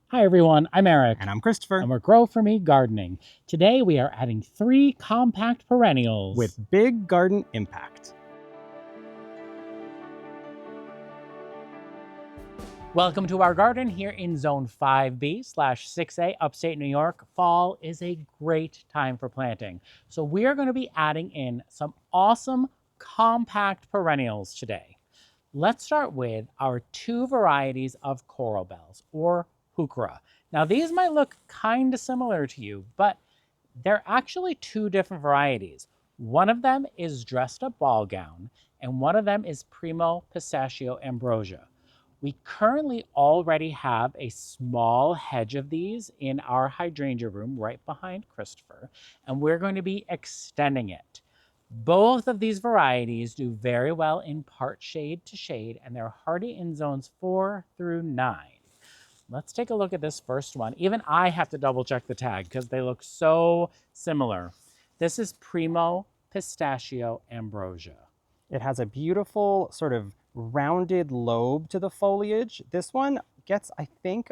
Hi everyone, I'm Eric. And I'm Christopher. And we're Grow For Me Gardening. Today we are adding 3 compact perennials. With big garden impact. Welcome to our garden here in Zone 5B/6A, upstate New York. Fall is a great time for planting. So we are going to be adding in some awesome compact perennials today. Let's start with our 2 varieties of coral bells, or Heuchera. Now these might look kind of similar to you, but they're actually 2 different varieties. One of them is dressed up ball gown, and one of them is Primo, Pistachio, Ambrosia. We currently already have a small hedge of these in our hydrangea room right behind Christopher, and we're going to be extending it. Both of these varieties do very well in part shade to shade, and they're hardy in zones 4 through 9. Let's take a look at this first one. Even I have to double check the tag because they look so similar. This is Primo Pistachio Ambrosia. It has a beautiful sort of rounded lobe to the foliage. This one gets, I think,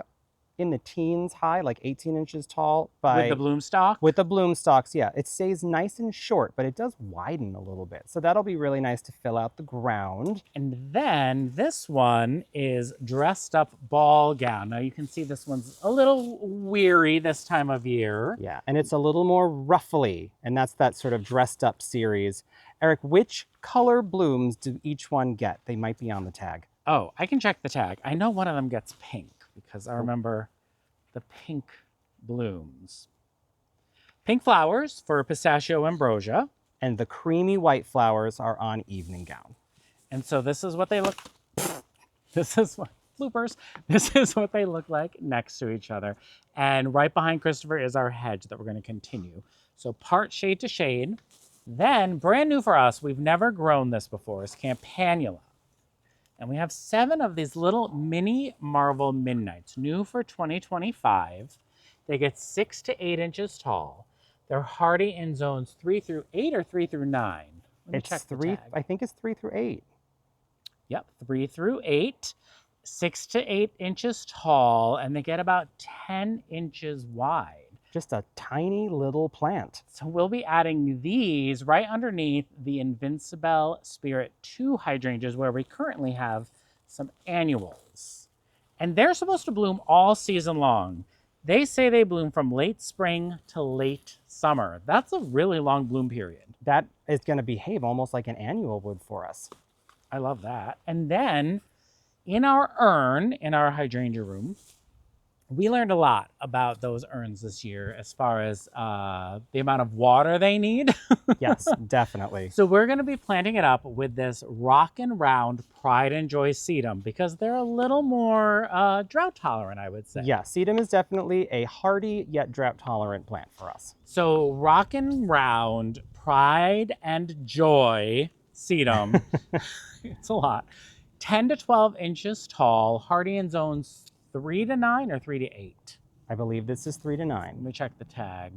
in the teens high, like 18 inches tall. With the bloom stalk? With the bloom stalks, yeah. It stays nice and short, but it does widen a little bit. So that'll be really nice to fill out the ground. And then this one is dressed up ball gown. Now you can see this one's a little weary this time of year. Yeah, and it's a little more ruffly, and that's that sort of dressed up series. Eric, which color blooms do each one get? They might be on the tag. Oh, I can check the tag. I know one of them gets pink because I remember the pink blooms. Pink flowers for Pistachio Ambrosia. And the creamy white flowers are on evening gown. And so this is what they look, this is what, bloopers. This is what they look like next to each other. And right behind Christopher is our hedge that we're going to continue. So part shade to shade. Then, brand new for us, we've never grown this before, is Campanula. And we have 7 of these little Mini Marvels Midnights, new for 2025. They get 6 to 8 inches tall. They're hardy in zones 3 through 8 or 3 through 9. Let me check the tag. I think it's 3 through 8. Yep, 3 through 8, 6 to 8 inches tall, and they get about 10 inches wide. Just a tiny little plant. So we'll be adding these right underneath the Invincible Spirit 2 hydrangeas where we currently have some annuals. And they're supposed to bloom all season long. They say they bloom from late spring to late summer. That's a really long bloom period. That is going to behave almost like an annual would for us. I love that. And then in our urn, in our hydrangea room, we learned a lot about those urns this year as far as the amount of water they need. Yes, definitely. So we're going to be planting it up with this Rock and Round Pride and Joy sedum because they're a little more drought tolerant, I would say. Yeah, sedum is definitely a hardy yet drought tolerant plant for us. So Rock and Round Pride and Joy sedum, it's a lot. 10 to 12 inches tall, hardy in zones 3 to 9 or 3 to 8? I believe this is 3 to 9. Let me check the tag.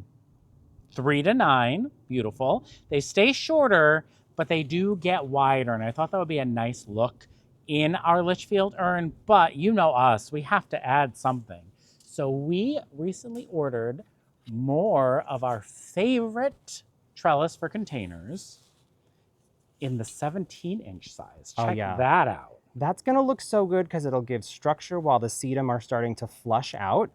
3 to 9, beautiful. They stay shorter, but they do get wider, and I thought that would be a nice look in our Litchfield urn, but you know us, we have to add something. So we recently ordered more of our favorite trellis for containers in the 17-inch size. Check that out. That's going to look so good because it'll give structure while the sedum are starting to flush out.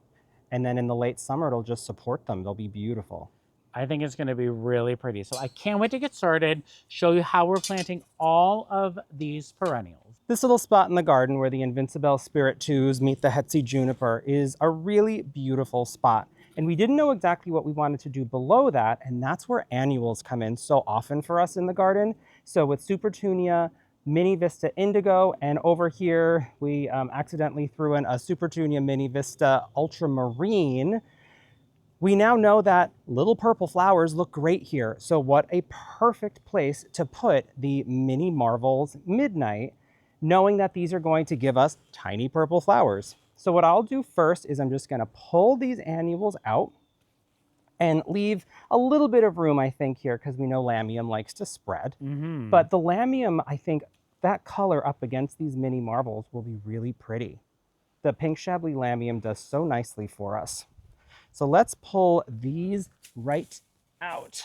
And then in the late summer, it'll just support them. They'll be beautiful. I think it's going to be really pretty. So I can't wait to get started, show you how we're planting all of these perennials. This little spot in the garden where the Invincible Spirit 2s meet the Hetzi juniper is a really beautiful spot. And we didn't know exactly what we wanted to do below that. And that's where annuals come in so often for us in the garden. So with Supertunia, Mini Vista Indigo, and over here we accidentally threw in a Supertunia Mini Vista Ultramarine. We now know that little purple flowers look great here. So what a perfect place to put the Mini Marvels Midnight, knowing that these are going to give us tiny purple flowers. So what I'll do first is I'm just going to pull these annuals out and leave a little bit of room, I think, here, because we know Lamium likes to spread. But the Lamium, I think, that color up against these Mini Marvels will be really pretty. the pink Chablis lamium does so nicely for us. So let's pull these right out.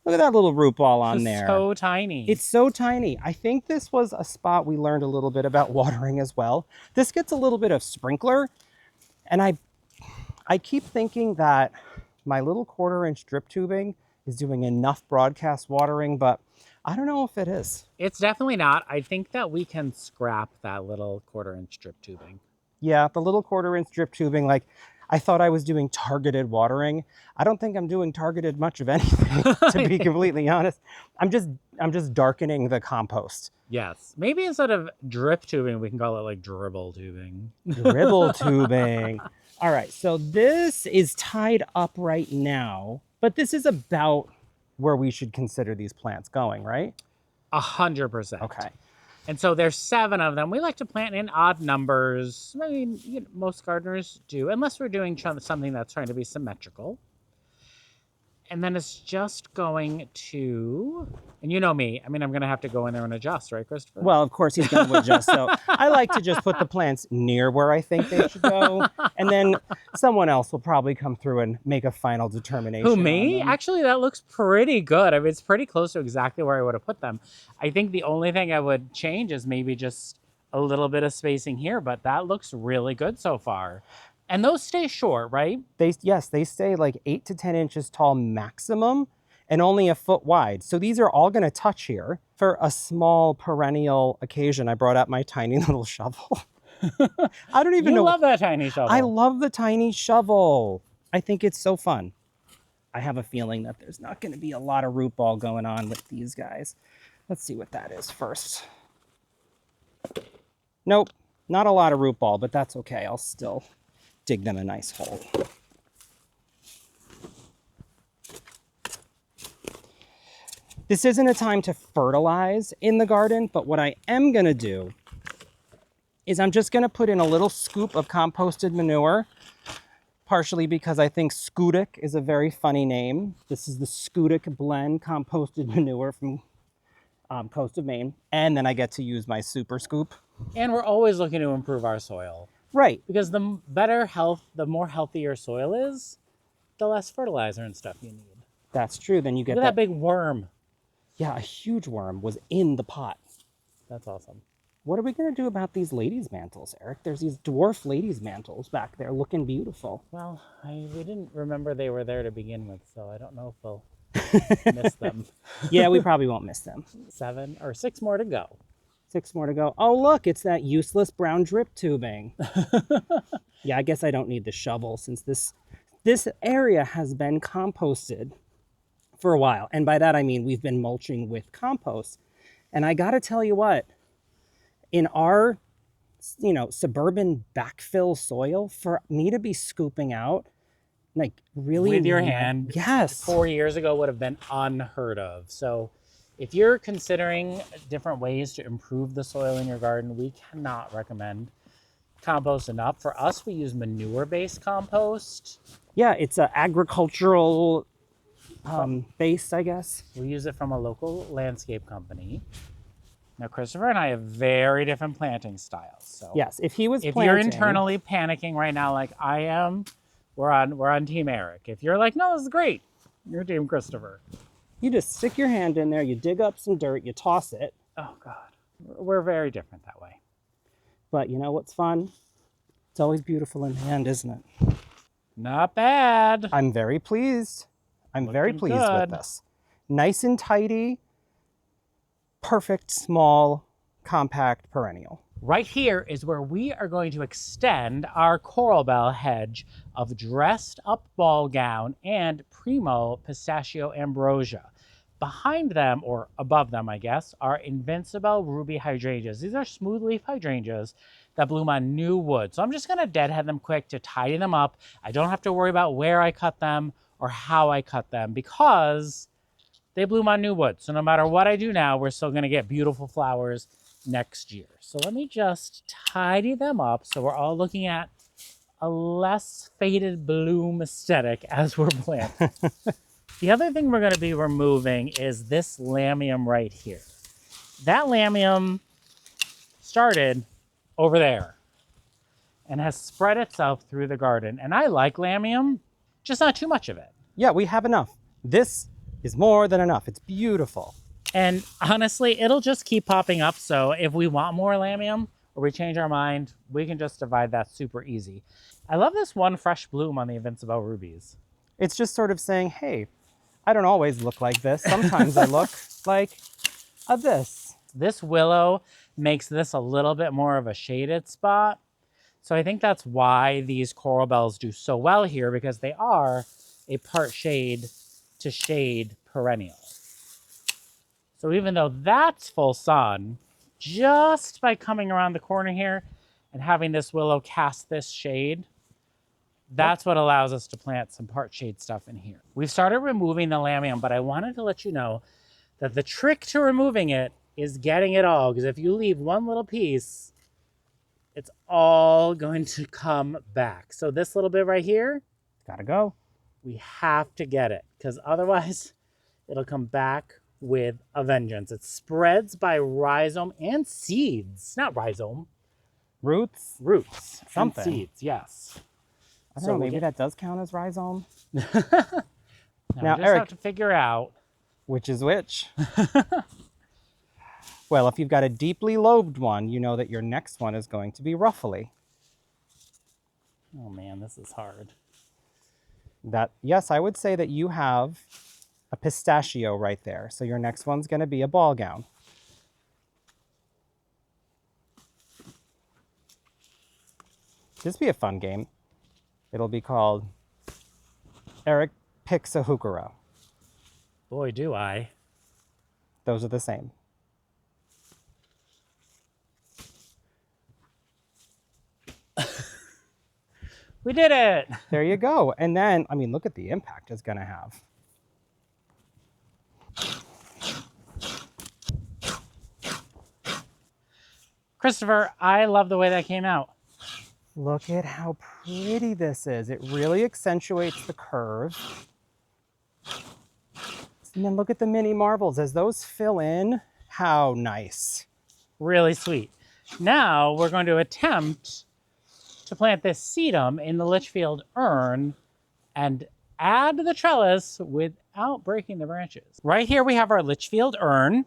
Look at that little root ball on there. So tiny. It's so tiny. I think this was a spot we learned a little bit about watering as well. This gets a little bit of sprinkler, and I keep thinking that my little 1/4-inch drip tubing is doing enough broadcast watering, but I don't know if it is. It's definitely not. I think that we can scrap that little 1/4-inch drip tubing. Yeah, the little 1/4-inch drip tubing, like I thought I was doing targeted watering. I don't think I'm doing targeted much of anything, to be completely honest. I'm just darkening the compost. Yes. Maybe instead of drip tubing, we can call it like dribble tubing. Dribble tubing. All right, so this is tied up right now, but this is about where we should consider these plants going, right? 100%. Okay. And so there's 7 of them. We like to plant in odd numbers. I mean, most gardeners do, unless we're doing something that's trying to be symmetrical. And then it's just going to, and you know me, I mean, I'm going to have to go in there and adjust, right, Christopher? Well, of course he's going to adjust. So I like to just put the plants near where I think they should go. And then someone else will probably come through and make a final determination. Who, me? Actually, that looks pretty good. I mean, it's pretty close to exactly where I would have put them. I think the only thing I would change is maybe just a little bit of spacing here, but that looks really good so far. And those stay short, right? Yes, they stay like 8 to 10 inches tall maximum and only a foot wide. So these are all going to touch here. For a small perennial occasion, I brought out my tiny little shovel. I don't even know. You love that tiny shovel. I love the tiny shovel. I think it's so fun. I have a feeling that there's not going to be a lot of root ball going on with these guys. Let's see what that is first. Nope, not a lot of root ball, but that's okay. I'll still dig them a nice hole. This isn't a time to fertilize in the garden, but what I am going to do is I'm just going to put in a little scoop of composted manure, partially because I think Scudic is a very funny name. This is the Scudic blend composted manure from coast of Maine. And then I get to use my super scoop. And we're always looking to improve our soil. Right. Because the better health, the more healthy your soil is, the less fertilizer and stuff you need. That's true. Then you get Look at that big worm. Yeah, a huge worm was in the pot. That's awesome. What are we going to do about these ladies' mantles, Eric? There's these dwarf ladies' mantles back there looking beautiful. Well, we didn't remember they were there to begin with, so I don't know if we'll miss them. Yeah, we probably won't miss them. 7 or 6 more to go. 6 more to go. Oh, look, it's that useless brown drip tubing. Yeah, I guess I don't need the shovel since this area has been composted for a while. And by that, I mean we've been mulching with compost. And I got to tell you what, in our, suburban backfill soil, for me to be scooping out, like really with your hand, yes, 4 years ago would have been unheard of. So if you're considering different ways to improve the soil in your garden, we cannot recommend compost enough. For us, we use manure-based compost. Yeah, it's an agricultural base, I guess. We use it from a local landscape company. Now, Christopher and I have very different planting styles. So yes, if you're internally panicking right now, like I am, we're on Team Eric. If you're like, no, this is great, you're Team Christopher. You just stick your hand in there, you dig up some dirt, you toss it. Oh, God. We're very different that way. But you know what's fun? It's always beautiful in the end, isn't it? Not bad. I'm very pleased. I'm very pleased with this. Nice and tidy, perfect, small, compact perennial. Right here is where we are going to extend our coral bell hedge of dressed up ball gown and Primo Pistachio Ambrosia. Behind them, or above them, I guess, are Invincible Ruby hydrangeas. These are smooth leaf hydrangeas that bloom on new wood. So I'm just gonna deadhead them quick to tidy them up. I don't have to worry about where I cut them or how I cut them because they bloom on new wood. So no matter what I do now, we're still gonna get beautiful flowers next year. So let me just tidy them up so we're all looking at a less faded bloom aesthetic as we're planting. The other thing we're going to be removing is this lamium right here. That lamium started over there and has spread itself through the garden. And I like lamium, just not too much of it. Yeah, we have enough. This is more than enough. It's beautiful. And honestly, it'll just keep popping up. So if we want more lamium or we change our mind, we can just divide that super easy. I love this one fresh bloom on the Invincible rubies. It's just sort of saying, hey, I don't always look like this. Sometimes I look like this. This willow makes this a little bit more of a shaded spot. So I think that's why these coral bells do so well here, because they are a part shade to shade perennial. So even though that's full sun, just by coming around the corner here and having this willow cast this shade, that's what allows us to plant some part shade stuff in here. We've started removing the lamium, but I wanted to let you know that the trick to removing it is getting it all, because if you leave one little piece, it's all going to come back. So this little bit right here, Gotta go. we have to get it, because otherwise it'll come back with a vengeance. It spreads by rhizome and seeds. Not rhizome. Roots. And Something. seeds, yes. I don't know, maybe that does count as rhizome. Now Now, we just Eric, have to figure out. which is which? Well, if you've got a deeply lobed one, you know that your next one is going to be ruffly. Oh man, this is hard. Yes, I would say that you have a pistachio right there. So your next one's going to be a ball gown. This will be a fun game. It'll be called Eric Picks a Heuchera. Boy, do I. Those are the same. We did it. There you go. And then, I mean, look at the impact it's going to have. Christopher, I love the way that came out. Look at how pretty this is. It really accentuates the curve. And then look at the mini marvels. As those fill in, how nice. Really sweet. Now we're going to attempt to plant this sedum in the Litchfield urn and add the trellis without breaking the branches. Right here we have our Litchfield urn.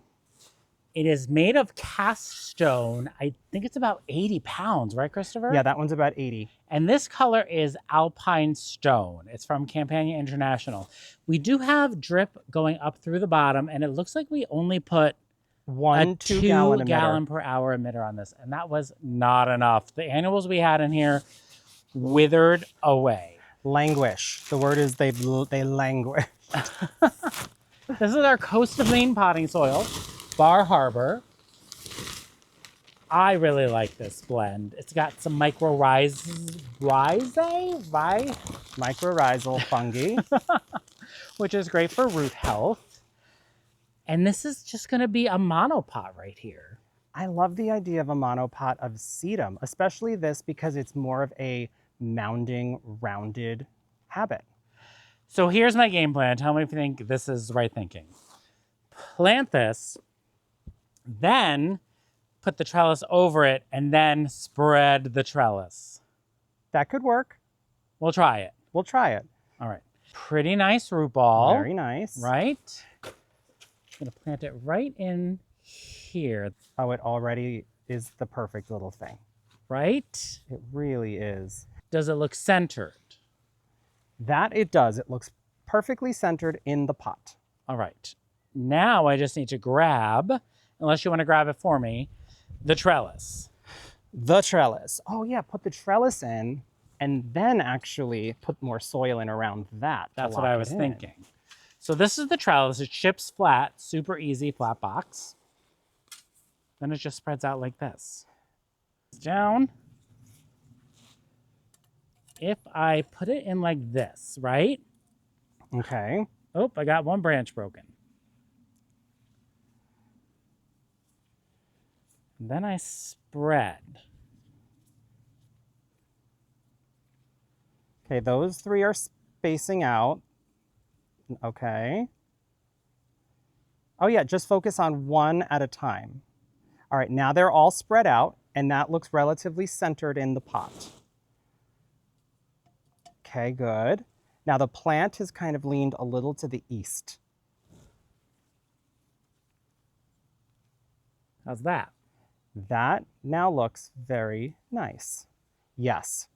It is made of cast stone. I think it's about 80 pounds, right, Christopher? Yeah, that one's about 80. And this color is alpine stone. It's from Campania International. We do have drip going up through the bottom, and it looks like we only put One a 2 2 gallon gallon emitter. per hour emitter on this, and that was not enough. The annuals we had in here withered away. Languish. The word is they languish. This is our Coast of Maine potting soil, Bar Harbor. I really like this blend. It's got some mycorrhizal fungi. which is great for root health. And this is just going to be a monopot right here. I love the idea of a monopot of sedum, especially this because it's more of a mounding, rounded habit. So here's my game plan. Tell me if you think this is right thinking. Plant this, then put the trellis over it, and then spread the trellis. That could work. We'll try it. We'll try it. All right. Pretty nice root ball. Very nice. Right? I'm going to plant it right in here. Oh, it already is the perfect little thing. Right? It really is. Does it look centered? That it does. It looks perfectly centered in the pot. All right. Now I just need to grab, unless you want to grab it for me, the trellis. The trellis. Oh yeah, put the trellis in and then actually put more soil in around that. That's what I was thinking. So this is the trellis. It ships flat, super easy, flat box. Then it just spreads out like this. Down. If I put it in like this, right? Okay. Oh, I got one branch broken. Then I spread. Okay, those three are spacing out. Okay. Oh yeah, just focus on one at a time. All right, now they're all spread out. and that looks relatively centered in the pot. Okay, good. Now the plant has kind of leaned a little to the east. How's that? That now looks very nice. Yes,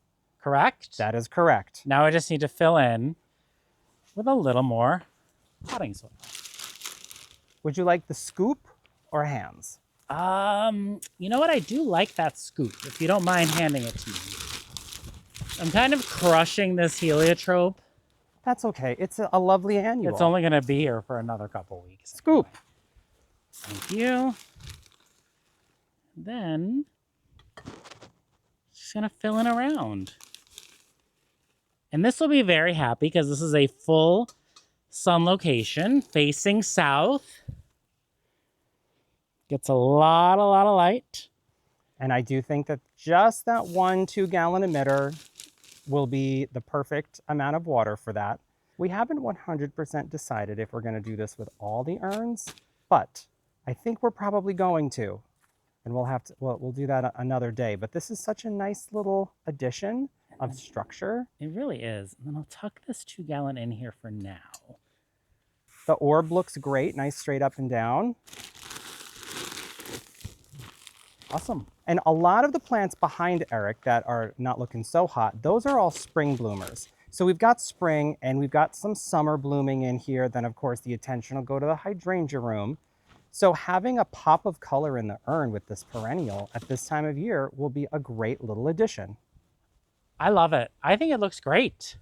Correct? that is correct. Now I just need to fill in with a little more potting soil. Would you like the scoop or hands? You know what? I do like that scoop, if you don't mind handing it to me. I'm kind of crushing this heliotrope. That's okay. It's a lovely annual. It's only going to be here for another couple weeks. Scoop. Thank you. Then, just going to fill in around. And this will be very happy because this is a full sun location facing south. Gets a lot of light. And I do think that just that 1 2-gallon emitter will be the perfect amount of water for that. We haven't 100% decided if we're going to do this with all the urns, but I think we're probably going to. And we'll do that another day. But this is such a nice little addition of structure. It really is. And then I'll tuck this 2-gallon in here for now. The orb looks great, nice straight up and down. Awesome. And a lot of the plants behind Eric that are not looking so hot, those are all spring bloomers. So we've got spring and we've got some summer blooming in here. Then of course the attention will go to the hydrangea room. So having a pop of color in the urn with this perennial at this time of year will be a great little addition. I love it. I think it looks great.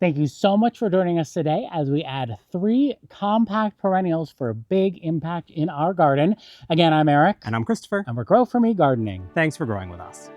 Thank you so much for joining us today as we add 3 compact perennials for a big impact in our garden. Again, I'm Eric. And I'm Christopher. And we're Grow For Me Gardening. Thanks for growing with us.